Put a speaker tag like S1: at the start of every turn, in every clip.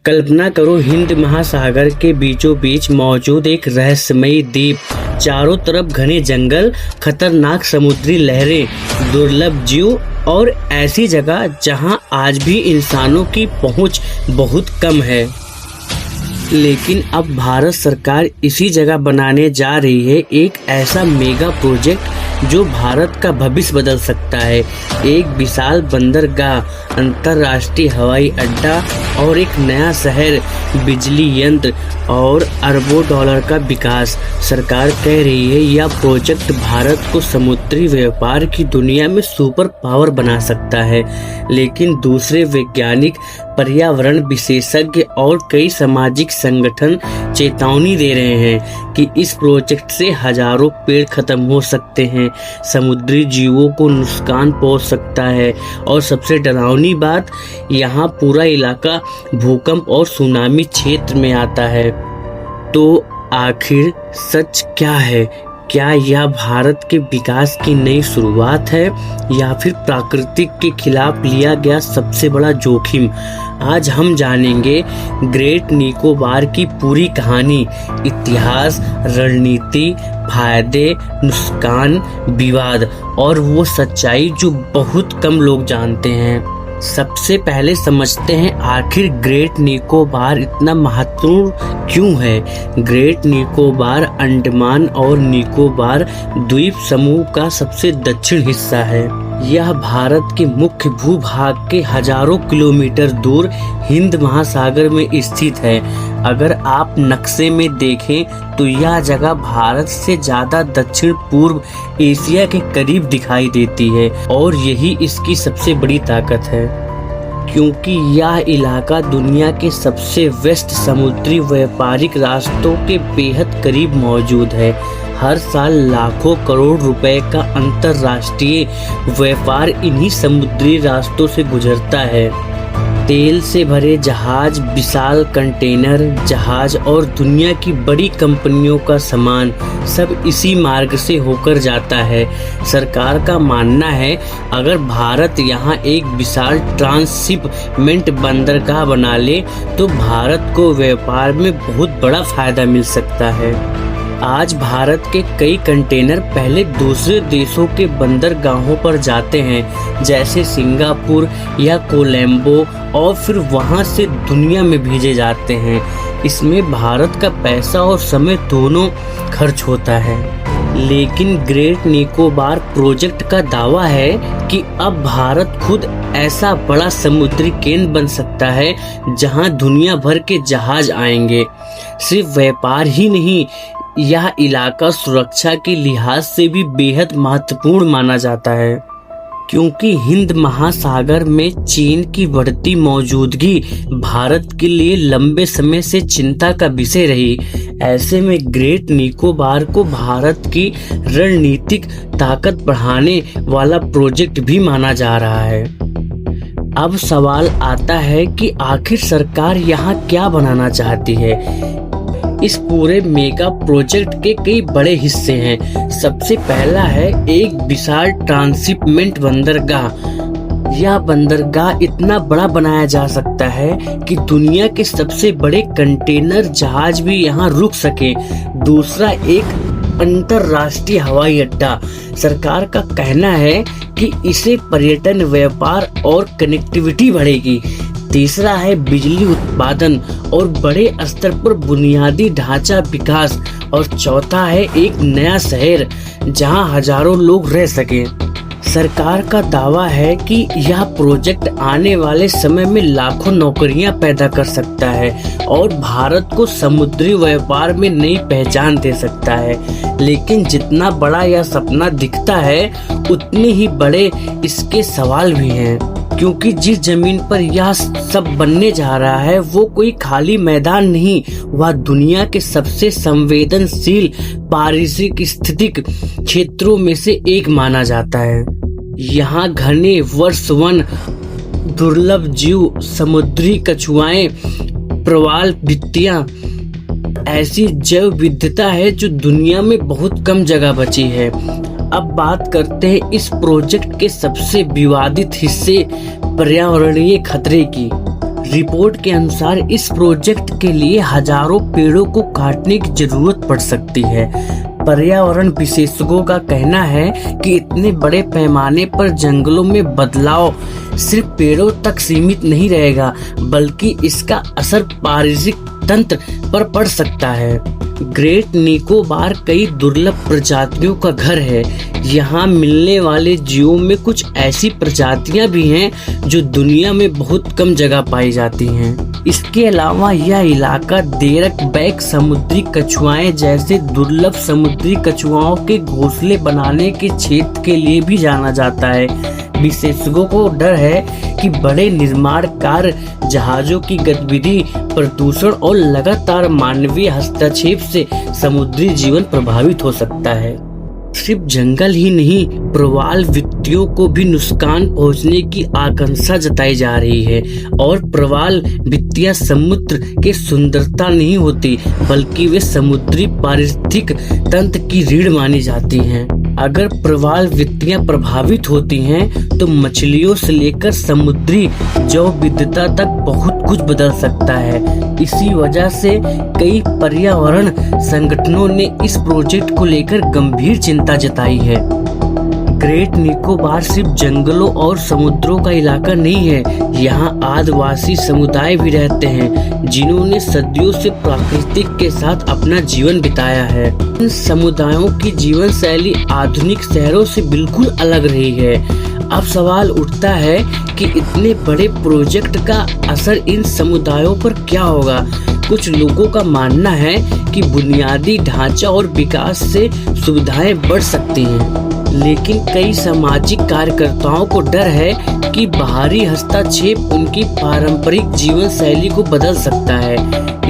S1: कल्पना करो, हिंद महासागर के बीचों बीच मौजूद एक रहस्यमयी द्वीप, चारों तरफ घने जंगल, खतरनाक समुद्री लहरें, दुर्लभ जीव और ऐसी जगह जहां आज भी इंसानों की पहुंच बहुत कम है। लेकिन अब भारत सरकार इसी जगह बनाने जा रही है एक ऐसा मेगा प्रोजेक्ट जो भारत का भविष्य बदल सकता है। एक विशाल बंदरगाह, अंतर्राष्ट्रीय हवाई अड्डा और एक नया शहर, बिजली यंत्र और अरबों डॉलर का विकास। सरकार कह रही है यह प्रोजेक्ट भारत को समुद्री व्यापार की दुनिया में सुपर पावर बना सकता है। लेकिन दूसरे वैज्ञानिक, पर्यावरण विशेषज्ञ और कई सामाजिक संगठन चेतावनी दे रहे हैं कि इस प्रोजेक्ट से हजारों पेड़ खत्म हो सकते हैं, समुद्री जीवों को नुकसान पहुंच सकता है और सबसे डरावनी बात, यहाँ पूरा इलाका भूकंप और सुनामी क्षेत्र में आता है। तो आखिर सच क्या है? क्या यह भारत के विकास की नई शुरुआत है या फिर प्राकृतिक के खिलाफ लिया गया सबसे बड़ा जोखिम? आज हम जानेंगे ग्रेट निकोबार की पूरी कहानी, इतिहास, रणनीति, फायदे, नुकसान, विवाद और वो सच्चाई जो बहुत कम लोग जानते हैं। सबसे पहले समझते हैं आखिर ग्रेट निकोबार इतना महत्वपूर्ण क्यों है। ग्रेट निकोबार अंडमान और निकोबार द्वीप समूह का सबसे दक्षिण हिस्सा है। यह भारत के मुख्य भूभाग के हजारों किलोमीटर दूर हिंद महासागर में स्थित है। अगर आप नक्शे में देखें तो यह जगह भारत से ज्यादा दक्षिण पूर्व एशिया के करीब दिखाई देती है और यही इसकी सबसे बड़ी ताकत है, क्योंकि यह इलाका दुनिया के सबसे व्यस्त समुद्री व्यापारिक रास्तों के बेहद करीब मौजूद है। हर साल लाखों करोड़ रुपए का अंतर्राष्ट्रीय व्यापार इन्हीं समुद्री रास्तों से गुजरता है। तेल से भरे जहाज, विशाल कंटेनर जहाज और दुनिया की बड़ी कंपनियों का सामान सब इसी मार्ग से होकर जाता है। सरकार का मानना है अगर भारत यहाँ एक विशाल ट्रांसशिपमेंट बंदरगाह बना ले तो भारत को व्यापार में बहुत बड़ा फायदा मिल सकता है। आज भारत के कई कंटेनर पहले दूसरे देशों के बंदरगाहों पर जाते हैं, जैसे सिंगापुर या कोलंबो, और फिर वहां से दुनिया में भेजे जाते हैं। इसमें भारत का पैसा और समय दोनों खर्च होता है। लेकिन ग्रेट निकोबार प्रोजेक्ट का दावा है कि अब भारत खुद ऐसा बड़ा समुद्री केंद्र बन सकता है जहां दुनिया भर के जहाज आएंगे। सिर्फ व्यापार ही नहीं, यह इलाका सुरक्षा के लिहाज से भी बेहद महत्वपूर्ण माना जाता है, क्योंकि हिंद महासागर में चीन की बढ़ती मौजूदगी भारत के लिए लंबे समय से चिंता का विषय रही। ऐसे में ग्रेट निकोबार को भारत की रणनीतिक ताकत बढ़ाने वाला प्रोजेक्ट भी माना जा रहा है। अब सवाल आता है कि आखिर सरकार यहाँ क्या बनाना चाहती है। इस पूरे मेगा प्रोजेक्ट के कई बड़े हिस्से हैं। सबसे पहला है एक विशाल ट्रांसशिपमेंट बंदरगाह। यह बंदरगाह इतना बड़ा बनाया जा सकता है कि दुनिया के सबसे बड़े कंटेनर जहाज भी यहाँ रुक सके। दूसरा, एक अंतर्राष्ट्रीय हवाई अड्डा। सरकार का कहना है कि इससे पर्यटन, व्यापार और कनेक्टिविटी बढ़ेगी। तीसरा है बिजली उत्पादन और बड़े स्तर पर बुनियादी ढांचा विकास। और चौथा है एक नया शहर जहां हजारों लोग रह सकें। सरकार का दावा है कि यह प्रोजेक्ट आने वाले समय में लाखों नौकरियां पैदा कर सकता है और भारत को समुद्री व्यापार में नई पहचान दे सकता है। लेकिन जितना बड़ा यह सपना दिखता है उतने ही बड़े इसके सवाल भी हैं, क्योंकि जिस जमीन पर यह सब बनने जा रहा है वो कोई खाली मैदान नहीं, वह दुनिया के सबसे संवेदनशील पारिस्थितिक क्षेत्रों में से एक माना जाता है। यहाँ घने वर्षवन, दुर्लभ जीव, समुद्री कछुआएं, प्रवाल भित्तियां, ऐसी जैव विविधता है जो दुनिया में बहुत कम जगह बची है। अब बात करते हैं इस प्रोजेक्ट के सबसे विवादित हिस्से, पर्यावरणीय खतरे की। रिपोर्ट के अनुसार इस प्रोजेक्ट के लिए हजारों पेड़ों को काटने की जरूरत पड़ सकती है। पर्यावरण विशेषज्ञों का कहना है कि इतने बड़े पैमाने पर जंगलों में बदलाव सिर्फ पेड़ों तक सीमित नहीं रहेगा, बल्कि इसका असर पारिस्थितिक तंत्र पर पड़ सकता है। ग्रेट निकोबार कई दुर्लभ प्रजातियों का घर है। यहाँ मिलने वाले जीवों में कुछ ऐसी प्रजातियां भी हैं जो दुनिया में बहुत कम जगह पाई जाती हैं। इसके अलावा यह इलाका देरक बैक समुद्री कछुआएं जैसे दुर्लभ समुद्री कछुआओं के घोंसले बनाने के क्षेत्र के लिए भी जाना जाता है। विशेषज्ञों को डर है कि बड़े निर्माण कार्य, जहाजों की गतिविधि, प्रदूषण और लगातार मानवीय हस्तक्षेप से समुद्री जीवन प्रभावित हो सकता है। सिर्फ जंगल ही नहीं, प्रवाल भित्तियों को भी नुकसान पहुंचने की आशंका जताई जा रही है। और प्रवाल भित्तियां समुद्र के सुंदरता नहीं होती, बल्कि वे समुद्री पारिस्थितिक तंत्र की रीढ़ मानी जाती हैं। अगर प्रवाल भित्तियां प्रभावित होती हैं तो मछलियों से लेकर समुद्री जैव विविधता तक बहुत कुछ बदल सकता है। इसी वजह से कई पर्यावरण संगठनों ने इस प्रोजेक्ट को लेकर गंभीर चिंता जताई है। ग्रेट निकोबार सिर्फ जंगलों और समुद्रों का इलाका नहीं है। यहाँ आदिवासी समुदाय भी रहते हैं जिन्होंने सदियों से प्रकृति के साथ अपना जीवन बिताया है। इन समुदायों की जीवन शैली आधुनिक शहरों से बिल्कुल अलग रही है। अब सवाल उठता है कि इतने बड़े प्रोजेक्ट का असर इन समुदायों पर क्या होगा। कुछ लोगों का मानना है कि बुनियादी ढांचा और विकास से सुविधाएं बढ़ सकती हैं, लेकिन कई सामाजिक कार्यकर्ताओं को डर है कि बाहरी हस्तक्षेप उनकी पारंपरिक जीवन शैली को बदल सकता है।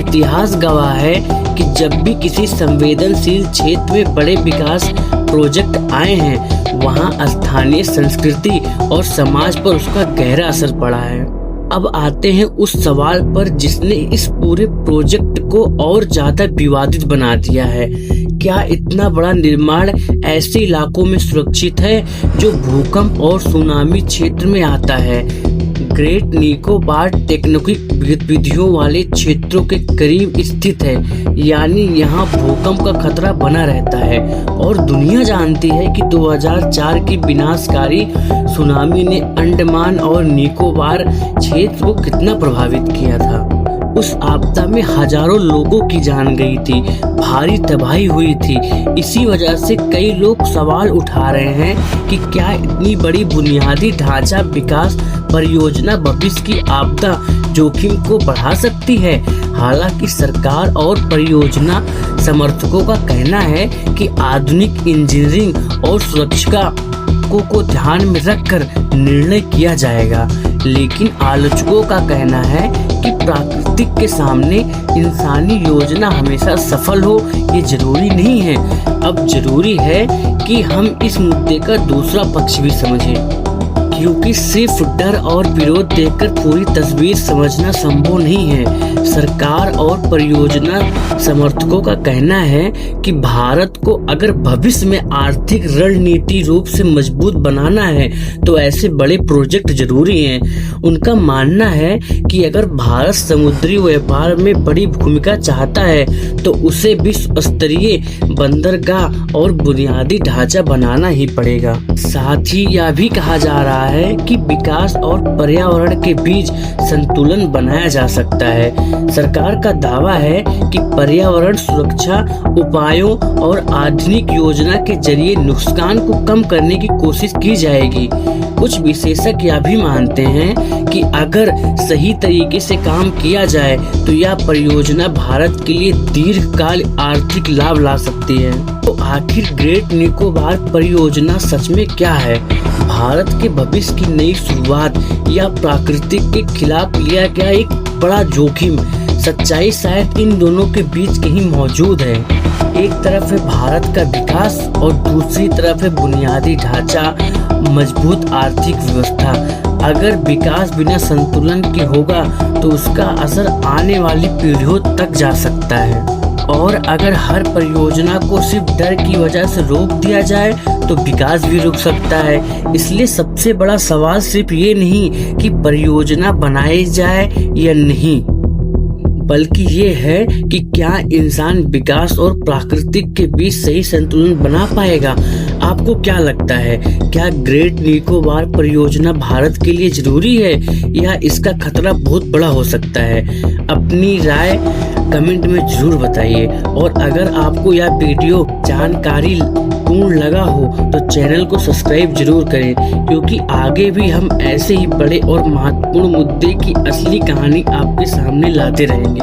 S1: इतिहास गवाह है कि जब भी किसी संवेदनशील क्षेत्र में बड़े विकास प्रोजेक्ट आए हैं, वहां स्थानीय संस्कृति और समाज पर उसका गहरा असर पड़ा है। अब आते हैं उस सवाल पर जिसने इस पूरे प्रोजेक्ट को और ज्यादा विवादित बना दिया है। क्या इतना बड़ा निर्माण ऐसे इलाकों में सुरक्षित है जो भूकंप और सुनामी क्षेत्र में आता है? ग्रेट निकोबार टेक्टोनिक गतिविधियों वाले क्षेत्रों के करीब स्थित है, यानी यहाँ भूकंप का खतरा बना रहता है। और दुनिया जानती है कि 2004 की विनाशकारी सुनामी ने अंडमान और निकोबार क्षेत्र को कितना प्रभावित किया था। उस आपदा में हजारों लोगों की जान गई थी, भारी तबाही हुई थी। इसी वजह से कई लोग सवाल उठा रहे हैं कि क्या इतनी बड़ी बुनियादी ढांचा विकास परियोजना भविष्य की आपदा जोखिम को बढ़ा सकती है। हालांकि सरकार और परियोजना समर्थकों का कहना है कि आधुनिक इंजीनियरिंग और सुरक्षा को ध्यान में रखकर निर्णय किया जाएगा, लेकिन आलोचकों का कहना है कि प्राकृतिक के सामने इंसानी योजना हमेशा सफल हो ये जरूरी नहीं है। अब जरूरी है कि हम इस मुद्दे का दूसरा पक्ष भी समझें, क्योंकि सिर्फ डर और विरोध देखकर पूरी तस्वीर समझना संभव नहीं है। सरकार और परियोजना समर्थकों का कहना है कि भारत को अगर भविष्य में आर्थिक रणनीति रूप से मजबूत बनाना है तो ऐसे बड़े प्रोजेक्ट जरूरी हैं। उनका मानना है कि अगर भारत समुद्री व्यापार में बड़ी भूमिका चाहता है तो उसे विश्व स्तरीय बंदरगाह और बुनियादी ढांचा बनाना ही पड़ेगा। साथ ही यह भी कहा जा रहा है कि विकास और पर्यावरण के बीच संतुलन बनाया जा सकता है। सरकार का दावा है कि पर्यावरण सुरक्षा उपायों और आधुनिक योजना के जरिए नुकसान को कम करने की कोशिश की जाएगी। कुछ विशेषज्ञ यह भी मानते हैं कि अगर सही तरीके से काम किया जाए तो यह परियोजना भारत के लिए दीर्घकाल आर्थिक लाभ ला सकती है। तो आखिर ग्रेट निकोबार परियोजना सच में क्या है? भारत के भविष्य की नई शुरुआत या प्राकृतिक के खिलाफ लिया गया एक बड़ा जोखिम? सच्चाई शायद इन दोनों के बीच कहीं मौजूद है। एक तरफ है भारत का विकास और दूसरी तरफ है बुनियादी ढांचा, मजबूत आर्थिक व्यवस्था। अगर विकास बिना संतुलन के होगा तो उसका असर आने वाली पीढ़ियों तक जा सकता है। और अगर हर परियोजना को सिर्फ डर की वजह से रोक दिया जाए तो विकास भी रुक सकता है। इसलिए सबसे बड़ा सवाल सिर्फ ये नहीं कि परियोजना बनाई जाए या नहीं, बल्कि ये है कि क्या इंसान विकास और प्राकृतिक के बीच सही संतुलन बना पाएगा। आपको क्या लगता है, क्या ग्रेट निकोबार परियोजना भारत के लिए जरूरी है या इसका खतरा बहुत बड़ा हो सकता है? अपनी राय कमेंट में जरूर बताइए। और अगर आपको यह वीडियो जानकारी पूर्ण लगा हो तो चैनल को सब्सक्राइब जरूर करें, क्योंकि आगे भी हम ऐसे ही बड़े और महत्वपूर्ण मुद्दे की असली कहानी आपके सामने लाते रहेंगे।